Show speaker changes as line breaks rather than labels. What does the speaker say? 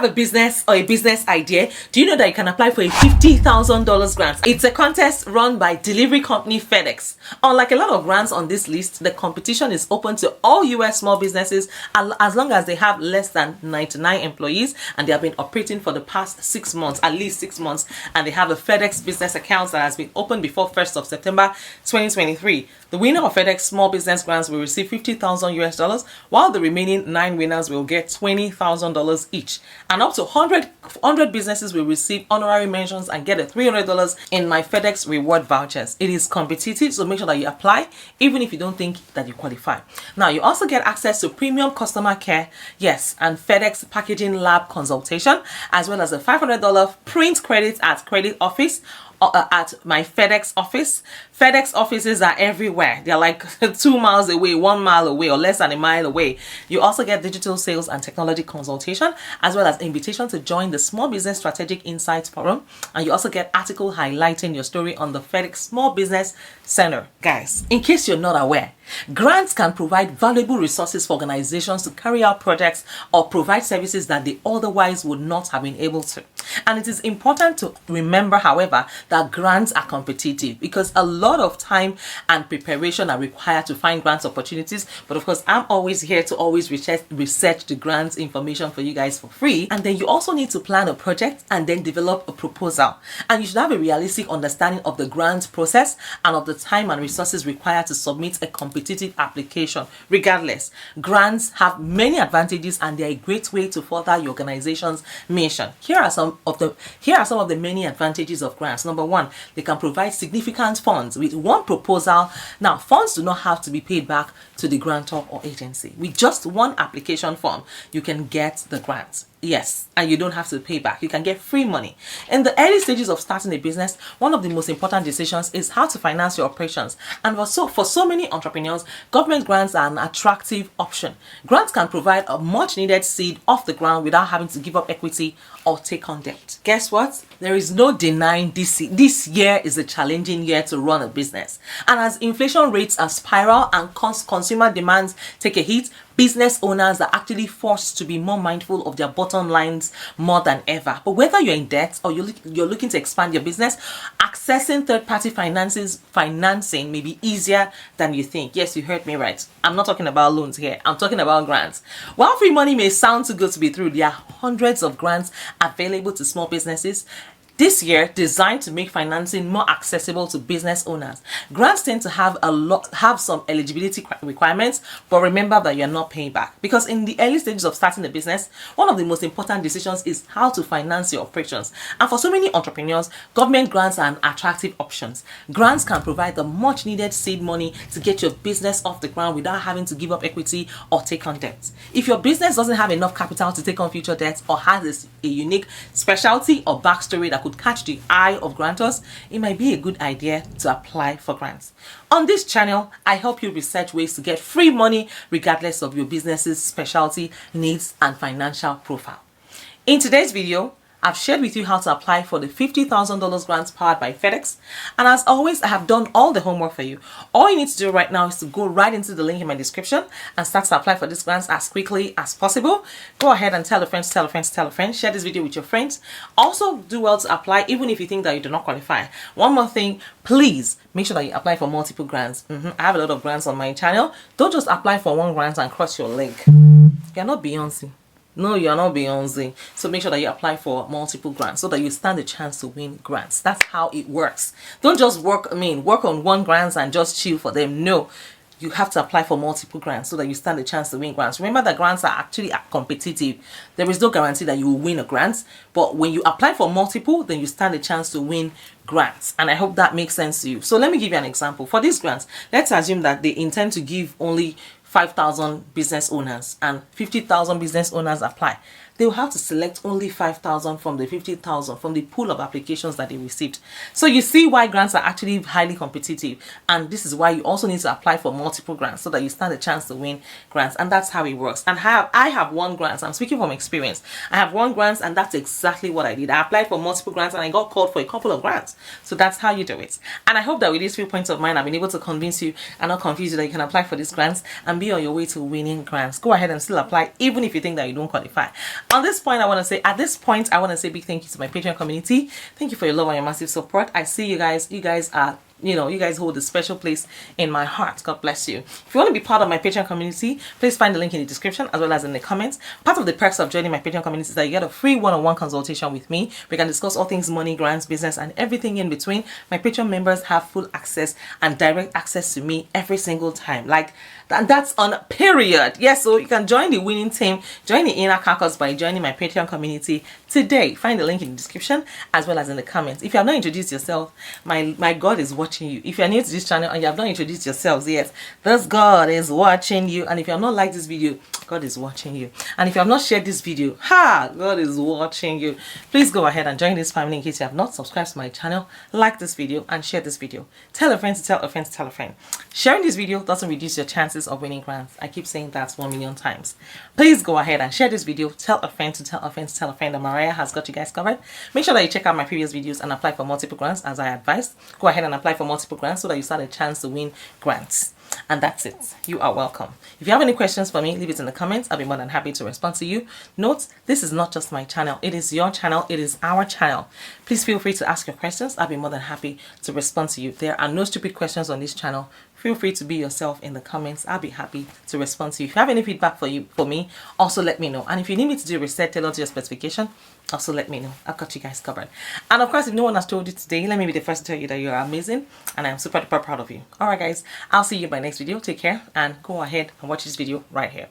have a business or a business idea? Do you know that you can apply for a $50,000 grant? It's a contest run by delivery company FedEx. Unlike a lot of grants on this list, the competition is open to all US small businesses as long as they have less than 99 employees and they have been operating for the past 6 months, at least 6 months, and they have a FedEx business account that has been opened before 1st of September 2023. The winner of FedEx small business grants will receive $50,000 US, while the remaining 9 winners will get $20,000 each. And up to 100 businesses will receive honorary mentions and get a $300 in my FedEx reward vouchers. It is competitive, so make sure that you apply even if you don't think that you qualify. Now, you also get access to premium customer care, yes, and FedEx packaging lab consultation, as well as a $500 print credit at credit office at my FedEx office. FedEx offices are everywhere. They're like 2 miles away, 1 mile away, or less than a mile away. You also get digital sales and technology consultation, as well as invitation to join the Small Business Strategic Insights Forum. And you also get article highlighting your story on the FedEx Small Business Center. Guys, in case you're not aware, grants can provide valuable resources for organizations to carry out projects or provide services that they otherwise would not have been able to. And it is important to remember, however, that grants are competitive because a lot of time and preparation are required to find grants opportunities. But of course, I'm always here to always research the grants information for you guys for free. And then you also need to plan a project and then develop a proposal. And you should have a realistic understanding of the grant process and of the time and resources required to submit a competitive application. Regardless, grants have many advantages and they're a great way to further your organization's mission. Here are some of the many advantages of grants. Number one, they can provide significant funds with one proposal. Now, funds do not have to be paid back to the grantor or agency. With just one application form, you can get the grant. Yes, and you don't have to pay back. You can get free money. In the early stages of starting a business, one of the most important decisions is how to finance your operations. And for so many entrepreneurs, government grants are an attractive option. Grants can provide a much needed seed off the ground without having to give up equity or take on debt. Guess what? There is no denying this year is a challenging year to run a business. And as inflation rates are spiral and consumer demands take a hit, business owners are actually forced to be more mindful of their bottom lines more than ever. But whether you're in debt or you're looking to expand your business, accessing third-party financing may be easier than you think. Yes, you heard me right. I'm not talking about loans here. I'm talking about grants. While free money may sound too good to be true, there are hundreds of grants available to small businesses this year designed to make financing more accessible to business owners. Grants tend to have some eligibility requirements, but remember that you're not paying back. Because in the early stages of starting a business, one of the most important decisions is how to finance your operations. And for so many entrepreneurs, government grants are an attractive option. Grants can provide the much needed seed money to get your business off the ground without having to give up equity or take on debt. If your business doesn't have enough capital to take on future debts or has a unique specialty or backstory that could catch the eye of grantors, it might be a good idea to apply for grants. On this channel, I help you research ways to get free money regardless of your business's specialty, needs, and financial profile. In today's video, I've shared with you how to apply for the $50,000 grants powered by FedEx. And as always, I have done all the homework for you. All you need to do right now is to go right into the link in my description and start to apply for these grants as quickly as possible. Go ahead and tell a friend, tell a friend, tell a friend. Share this video with your friends. Also, do well to apply even if you think that you do not qualify. One more thing, please make sure that you apply for multiple grants. I have a lot of grants on my channel. Don't just apply for one grant and cross your leg. You're not Beyonce. No, you're not Beyonce. So make sure that you apply for multiple grants so that you stand a chance to win grants. That's how it works. Don't just work on one grant and just chill for them. No, you have to apply for multiple grants so that you stand a chance to win grants. Remember that grants are actually competitive. There is no guarantee that you will win a grant, but when you apply for multiple, then you stand a chance to win grants. And I hope that makes sense to you. So let me give you an example. For these grants, let's assume that they intend to give only 5,000 business owners and 50,000 business owners apply. They will have to select only 5,000 from the 50,000 from the pool of applications that they received. So you see why grants are actually highly competitive, and this is why you also need to apply for multiple grants so that you stand a chance to win grants. And that's how it works. And I have won grants. I'm speaking from experience. I have won grants, and that's exactly what I did. I applied for multiple grants and I got called for a couple of grants. So that's how you do it. And I hope that with these 3 points of mine, I've been able to convince you and not confuse you that you can apply for these grants and be on your way to winning grants. Go ahead and still apply even if you think that you don't qualify. At this point, I want to say big thank you to my Patreon community. Thank you for your love and your massive support. I see you guys. You guys are, you guys hold a special place in my heart. God bless you. If you want to be part of my Patreon community, please find the link in the description as well as in the comments. Part of the perks of joining my Patreon community is that you get a free one-on-one consultation with me. We can discuss all things money, grants, business, and everything in between. My Patreon members have full access and direct access to me every single time. Like, and that's on period. Yes, so you can join the winning team, join the inner caucus by joining my Patreon community today. Find the link in the description as well as in the comments. If you have not introduced yourself, my God is watching you. If you are new to this channel and you have not introduced yourselves yet, this God is watching you. And if you have not liked this video, God is watching you. And if you have not shared this video, God is watching you. Please go ahead and join this family in case you have not subscribed to my channel. Like this video and share this video. Tell a friend to tell a friend to tell a friend. Sharing this video doesn't reduce your chances of winning grants. I keep saying that 1 million times. Please go ahead and share this video. Tell a friend to tell a friend to tell a friend that Mariah has got you guys covered. Make sure that you check out my previous videos and apply for multiple grants as I advised. Go ahead and apply for multiple grants so that you start a chance to win grants. And that's it. You are welcome. If you have any questions for me, leave it in the comments. I'll be more than happy to respond to you. Note, this is not just my channel. It is your channel. It is our channel. Please feel free to ask your questions. I'll be more than happy to respond to you. There are no stupid questions on this channel. Feel free to be yourself in the comments. I'll be happy to respond to you. If you have any feedback for me, also let me know. And if you need me to do a reset tailored to your specification, also let me know. I've got you guys covered. And of course, if no one has told you today, let me be the first to tell you that you are amazing and I'm super duper proud of you. All right, guys, I'll see you in my next video. Take care and go ahead and watch this video right here.